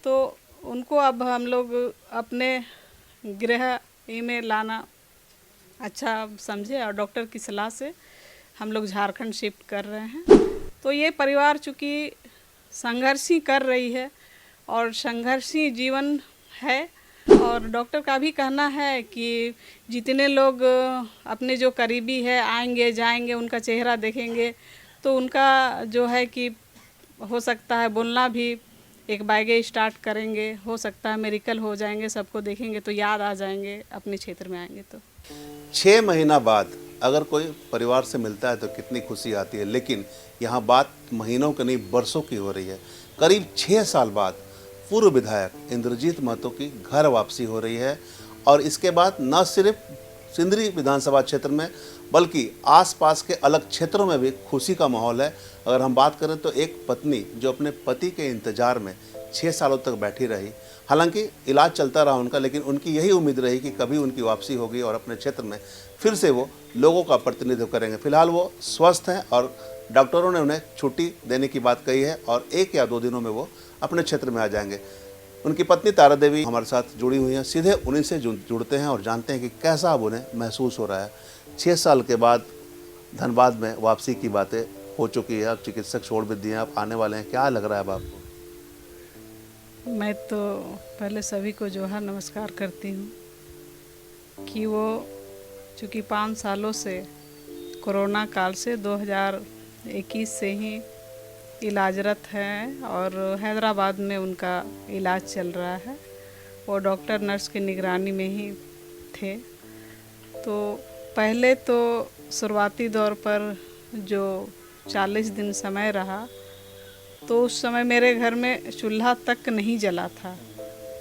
तो उनको अब हम लोग अपने गृह में लाना अच्छा समझे और डॉक्टर की सलाह से हम लोग झारखंड शिफ्ट कर रहे हैं। तो ये परिवार चूँकि संघर्ष ही कर रही है और संघर्षी जीवन है, और डॉक्टर का भी कहना है कि जितने लोग अपने जो करीबी है आएंगे जाएंगे, उनका चेहरा देखेंगे तो उनका जो है कि हो सकता है बोलना भी एक बायगे स्टार्ट करेंगे, हो सकता है मेरिकल हो जाएंगे, सबको देखेंगे तो याद आ जाएंगे, अपने क्षेत्र में आएंगे तो। 6 महीना बाद अगर कोई परिवार से मिलता है तो कितनी खुशी आती है, लेकिन यहाँ बात महीनों की नहीं बरसों की हो रही है। करीब 6 साल बाद पूर्व विधायक इंद्रजीत महतो की घर वापसी हो रही है और इसके बाद न सिर्फ सिंदरी विधानसभा क्षेत्र में बल्कि आसपास के अलग क्षेत्रों में भी खुशी का माहौल है। अगर हम बात करें तो एक पत्नी जो अपने पति के इंतजार में 6 सालों तक बैठी रही, हालांकि इलाज चलता रहा उनका, लेकिन उनकी यही उम्मीद रही कि कभी उनकी वापसी होगी और अपने क्षेत्र में फिर से वो लोगों का प्रतिनिधित्व करेंगे। फिलहाल वो स्वस्थ हैं और डॉक्टरों ने उन्हें छुट्टी देने की बात कही है और 1 या 2 दिनों में वो अपने क्षेत्र में आ जाएंगे। उनकी पत्नी तारा देवी हमारे साथ जुड़ी हुई हैं, सीधे उन्हीं से जुड़ते हैं और जानते हैं कि कैसा अब उन्हें महसूस हो रहा है। 6 साल के बाद धनबाद में वापसी की बातें हो चुकी है, अब चिकित्सक छोड़ भी दिए, आप आने वाले हैं, क्या लग रहा है अब आपको? मैं तो पहले सभी को जोहार नमस्कार करती हूँ कि वो चूँकि 5 सालों से कोरोना काल से 2021 से ही इलाजरत हैं और हैदराबाद में उनका इलाज चल रहा है। वो डॉक्टर नर्स की निगरानी में ही थे। तो पहले तो शुरुआती दौर पर जो 40 दिन समय रहा तो उस समय मेरे घर में चूल्हा तक नहीं जला था,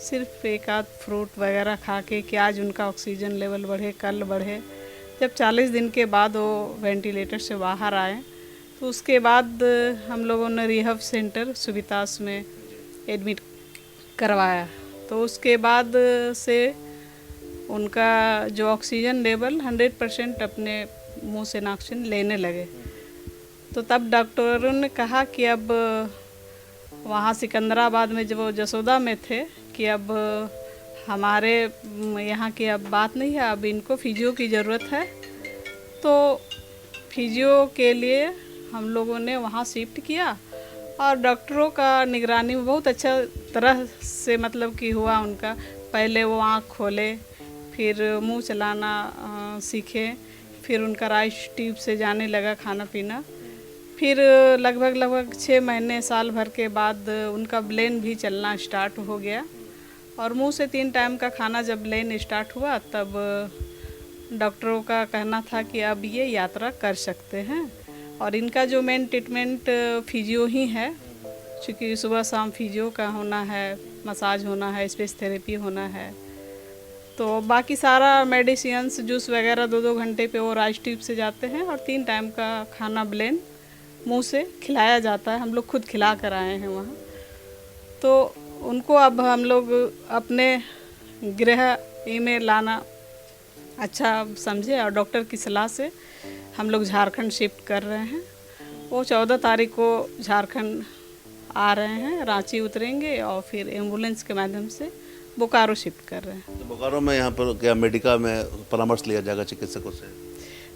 सिर्फ एक आध फ्रूट वगैरह खा के कि आज उनका ऑक्सीजन लेवल बढ़े, कल बढ़े। जब 40 दिन के बाद वो वेंटिलेटर से बाहर आए तो उसके बाद हम लोगों ने रिहब सेंटर सुवितास में एडमिट करवाया। तो उसके बाद से उनका जो ऑक्सीजन लेवल 100% अपने मुंह से ऑक्सीजन लेने लगे। तो तब डॉक्टरों ने कहा कि अब वहाँ सिकंदराबाद में जब वो जसोदा में थे कि अब हमारे यहाँ की अब बात नहीं है, अब इनको फिजियो की ज़रूरत है। तो फिजियो के लिए हम लोगों ने वहाँ शिफ्ट किया और डॉक्टरों का निगरानी में बहुत अच्छा तरह से मतलब कि हुआ उनका। पहले वो आँख खोले, फिर मुंह चलाना सीखे, फिर उनका राइस ट्यूब से जाने लगा खाना पीना। फिर लगभग 6 महीने साल भर के बाद उनका ब्लेन भी चलना स्टार्ट हो गया और मुंह से 3 टाइम का खाना जब ब्लेन स्टार्ट हुआ तब डॉक्टरों का कहना था कि अब ये यात्रा कर सकते हैं। और इनका जो मेन ट्रीटमेंट फिजियो ही है, क्योंकि सुबह शाम फिजियो का होना है, मसाज होना है, स्पेस थेरेपी होना है। तो बाकी सारा मेडिसिन्स जूस वगैरह 2-2 घंटे पे वो राइस ट्यूब से जाते हैं और 3 टाइम का खाना ब्लेन मुंह से खिलाया जाता है। हम लोग खुद खिला कर आए हैं वहाँ। तो उनको अब हम लोग अपने गृह में लाना अच्छा समझे और डॉक्टर की सलाह से हम लोग झारखंड शिफ्ट कर रहे हैं। वो 14 तारीख को झारखंड आ रहे हैं, रांची उतरेंगे और फिर एम्बुलेंस के माध्यम से बोकारो शिफ्ट कर रहे हैं। तो बोकारो में यहाँ पर क्या मेडिका में परामर्श लिया जाएगा चिकित्सकों से?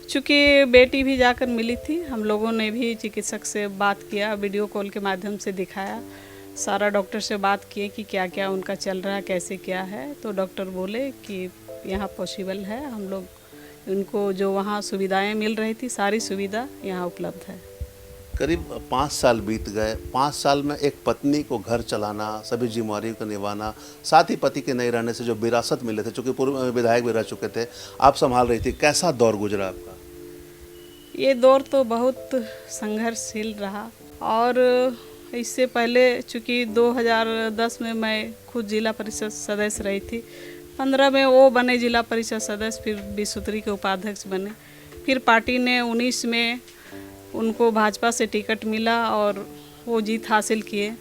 चूँकि बेटी भी जाकर मिली थी, हम लोगों ने भी चिकित्सक से बात किया, वीडियो कॉल के माध्यम से दिखाया, सारा डॉक्टर से बात किए कि क्या क्या उनका चल रहा है, कैसे क्या है। तो डॉक्टर बोले कि यहाँ पॉसिबल है, हम लोग उनको जो वहाँ सुविधाएं मिल रही थी सारी सुविधा यहाँ उपलब्ध है। करीब 5 साल बीत गए। 5 साल में एक पत्नी को घर चलाना, सभी जिम्मेदारियों को निभाना, साथ ही पति के नहीं रहने से जो विरासत मिले थे, चूँकि पूर्व में विधायक भी रह चुके थे, आप संभाल रही थी, कैसा दौर गुजरा आपका? ये दौर तो बहुत संघर्षशील रहा और इससे पहले चूँकि 2010 में मैं खुद जिला परिषद सदस्य रही थी, 15 में वो बने जिला परिषद सदस्य, फिर 20 सूत्री के उपाध्यक्ष बने। फिर पार्टी ने 19 में उनको भाजपा से टिकट मिला और वो जीत हासिल किए।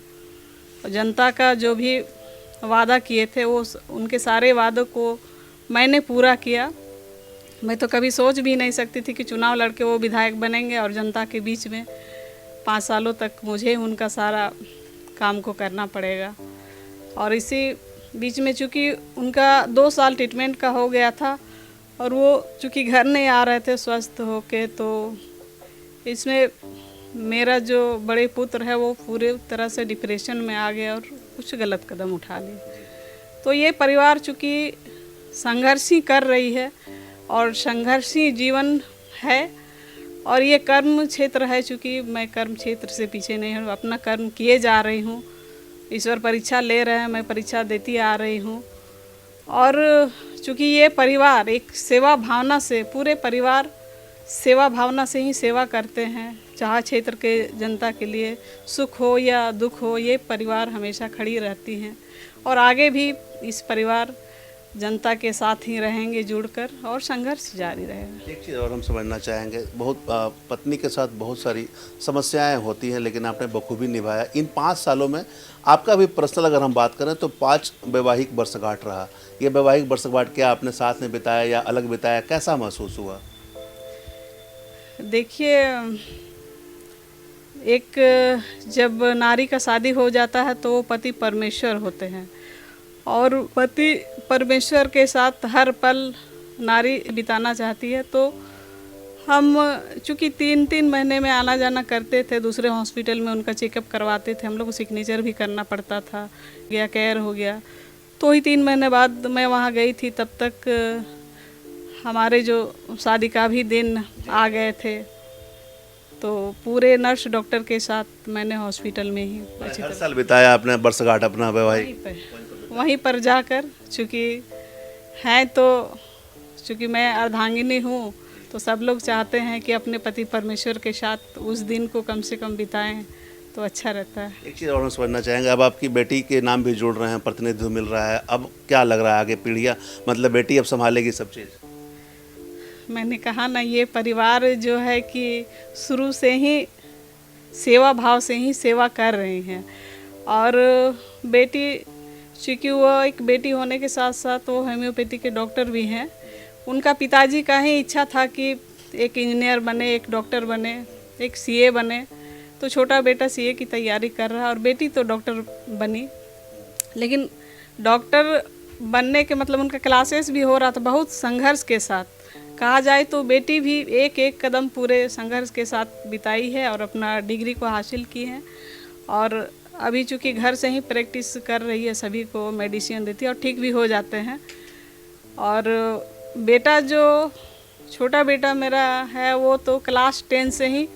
जनता का जो भी वादा किए थे वो उनके सारे वादों को मैंने पूरा किया। मैं तो कभी सोच भी नहीं सकती थी कि चुनाव लड़के वो विधायक बनेंगे और जनता के बीच में 5 सालों तक मुझे उनका सारा काम को करना पड़ेगा। और इसी बीच में चूँकि उनका 2 साल ट्रीटमेंट का हो गया था और वो चूँकि घर नहीं आ रहे थे स्वस्थ होके, तो इसमें मेरा जो बड़े पुत्र है वो पूरे तरह से डिप्रेशन में आ गया और कुछ गलत कदम उठा लिए। तो ये परिवार चूँकि संघर्ष ही कर रही है और संघर्षी जीवन है, और ये कर्म क्षेत्र है। चूँकि मैं कर्म क्षेत्र से पीछे नहीं हूँ, अपना कर्म किए जा रही हूँ। ईश्वर परीक्षा ले रहे हैं, मैं परीक्षा देती आ रही हूँ। और चूँकि ये परिवार एक सेवा भावना से, पूरे परिवार सेवा भावना से ही सेवा करते हैं। चाहे क्षेत्र के जनता के लिए सुख हो या दुख हो, ये परिवार हमेशा खड़ी रहती हैं और आगे भी इस परिवार जनता के साथ ही रहेंगे जुड़कर, और संघर्ष जारी रहेगा। एक चीज़ और हम समझना चाहेंगे, बहुत पत्नी के साथ बहुत सारी समस्याएं होती हैं, लेकिन आपने बखूबी निभाया। इन 5 सालों में आपका भी पर्सनल अगर हम बात करें तो 5 वैवाहिक वर्षगांठ रहा। ये वैवाहिक वर्षगांठ क्या आपने साथ में बिताया या अलग बिताया, कैसा महसूस हुआ? देखिए, एक जब नारी का शादी हो जाता है तो वो पति परमेश्वर होते हैं, और पति परमेश्वर के साथ हर पल नारी बिताना चाहती है। तो हम चूँकि 3-3 महीने में आना जाना करते थे, दूसरे हॉस्पिटल में उनका चेकअप करवाते थे, हम लोग को सिग्नेचर भी करना पड़ता था, गया केयर हो गया। तो ही 3 महीने बाद मैं वहाँ गई थी, तब तक हमारे जो शादी का भी दिन आ गए थे। तो पूरे नर्स डॉक्टर के साथ मैंने हॉस्पिटल में ही हर साल बिताया आपने वर्षगांठ अपना वैवाहिक? वहीं पर जाकर, चूँकि हैं तो चूँकि मैं अर्धांगिनी हूँ, तो सब लोग चाहते हैं कि अपने पति परमेश्वर के साथ उस दिन को कम से कम बिताएं, तो अच्छा रहता है। एक चीज़ और हम समझना चाहेंगे, अब आपकी बेटी के नाम भी जुड़ रहे हैं, प्रतिनिधित्व मिल रहा है, अब क्या लग रहा है आगे पीढ़ियाँ, मतलब बेटी अब संभालेगी सब चीज़? मैंने कहा ना, ये परिवार जो है कि शुरू से ही सेवा भाव से ही सेवा कर रही हैं। और बेटी, चूँकि वो एक बेटी होने के साथ साथ वो होम्योपैथी के डॉक्टर भी हैं। उनका पिताजी का ही इच्छा था कि एक इंजीनियर बने, एक डॉक्टर बने, एक सीए बने। तो छोटा बेटा सीए की तैयारी कर रहा है और बेटी तो डॉक्टर बनी। लेकिन डॉक्टर बनने के मतलब उनका क्लासेस भी हो रहा था बहुत संघर्ष के साथ। कहा जाए तो बेटी भी एक एक कदम पूरे संघर्ष के साथ बिताई है और अपना डिग्री को हासिल की है। और अभी चूँकि घर से ही प्रैक्टिस कर रही है, सभी को मेडिसिन देती है और ठीक भी हो जाते हैं। और बेटा, जो छोटा बेटा मेरा है, वो तो क्लास 10 से ही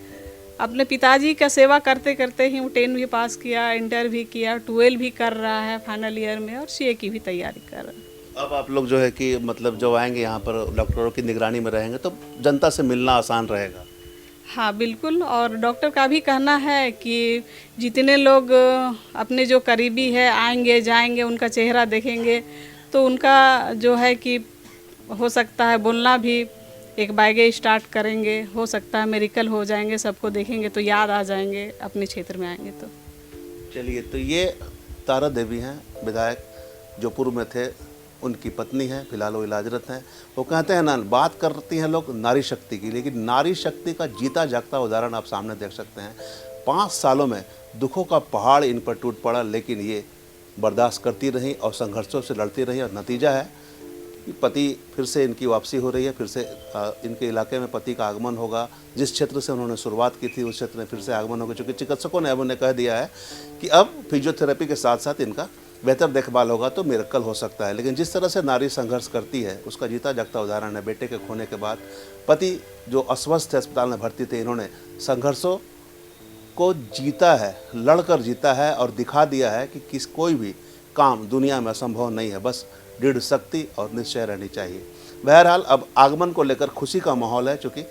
अपने पिताजी का सेवा करते करते ही वो 10 भी पास किया, इंटर भी किया, 12 भी कर रहा है फाइनल ईयर में, और सीए की भी तैयारी कर रहा है। अब आप लोग जो है कि मतलब जब आएंगे यहाँ पर डॉक्टरों की निगरानी में रहेंगे तो जनता से मिलना आसान रहेगा। हाँ बिल्कुल, और डॉक्टर का भी कहना है कि जितने लोग अपने जो करीबी है आएंगे जाएंगे, उनका चेहरा देखेंगे तो उनका जो है कि हो सकता है बोलना भी एक बायगे स्टार्ट करेंगे, हो सकता है मेडिकल हो जाएंगे, सबको देखेंगे तो याद आ जाएंगे अपने क्षेत्र में आएंगे तो। चलिए, तो ये तारा देवी हैं, विधायक जो पूर्व में थे, उनकी पत्नी है, फिलहाल वो इलाजरत हैं। वो कहते हैं ना, बात करती हैं लोग नारी शक्ति की, लेकिन नारी शक्ति का जीता जागता उदाहरण आप सामने देख सकते हैं। 5 सालों में दुखों का पहाड़ इन पर टूट पड़ा, लेकिन ये बर्दाश्त करती रहीं और संघर्षों से लड़ती रहीं, और नतीजा है कि पति फिर से इनकी वापसी हो रही है, फिर से इनके इलाके में पति का आगमन होगा। जिस क्षेत्र से उन्होंने शुरुआत की थी उस क्षेत्र में फिर से आगमन होगा, क्योंकि चिकित्सकों ने अब उन्हें कह दिया है कि अब फिजियोथेरेपी के साथ साथ इनका बेहतर देखभाल होगा तो मिरेकल हो सकता है। लेकिन जिस तरह से नारी संघर्ष करती है उसका जीता जागता उदाहरण है। बेटे के खोने के बाद पति जो अस्वस्थ थे, अस्पताल में भर्ती थे, इन्होंने संघर्षों को जीता है, लड़कर जीता है और दिखा दिया है कि कोई भी काम दुनिया में असंभव नहीं है, बस दृढ़ शक्ति और निश्चय रहनी चाहिए। बहरहाल अब आगमन को लेकर खुशी का माहौल है, चूँकि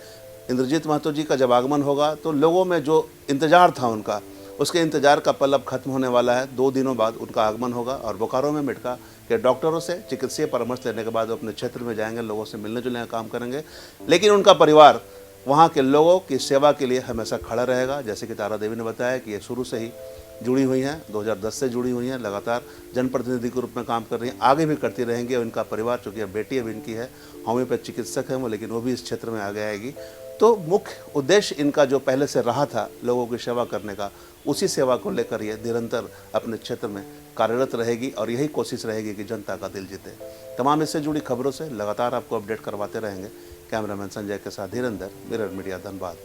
इंद्रजीत महतो जी का जब आगमन होगा तो लोगों में जो इंतज़ार था उनका, उसके इंतजार का पल अब खत्म होने वाला है। 2 दिनों बाद उनका आगमन होगा और बोकारो में मेडका के डॉक्टरों से चिकित्सीय परामर्श लेने के बाद वो अपने क्षेत्र में जाएंगे, लोगों से मिलने जुलने का काम करेंगे। लेकिन उनका परिवार वहाँ के लोगों की सेवा के लिए हमेशा खड़ा रहेगा। जैसे कि तारा देवी ने बताया कि ये शुरू से ही जुड़ी हुई हैं, 2010 से जुड़ी हुई हैं, लगातार जनप्रतिनिधि के रूप में काम कर रही हैं, आगे भी करती रहेंगी। और इनका परिवार, चूँकि अब बेटी अब इनकी है, होम्योपैथ चिकित्सक हैं वो, लेकिन वो भी इस क्षेत्र में आगे आएगी। तो मुख्य उद्देश्य इनका जो पहले से रहा था लोगों की सेवा करने का, उसी सेवा को लेकर ये निरंतर अपने क्षेत्र में कार्यरत रहेगी और यही कोशिश रहेगी कि जनता का दिल जीते। तमाम इससे जुड़ी खबरों से लगातार आपको अपडेट करवाते रहेंगे। कैमरामैन संजय के साथ धीरेंद्र, मिरर मीडिया, धनबाद।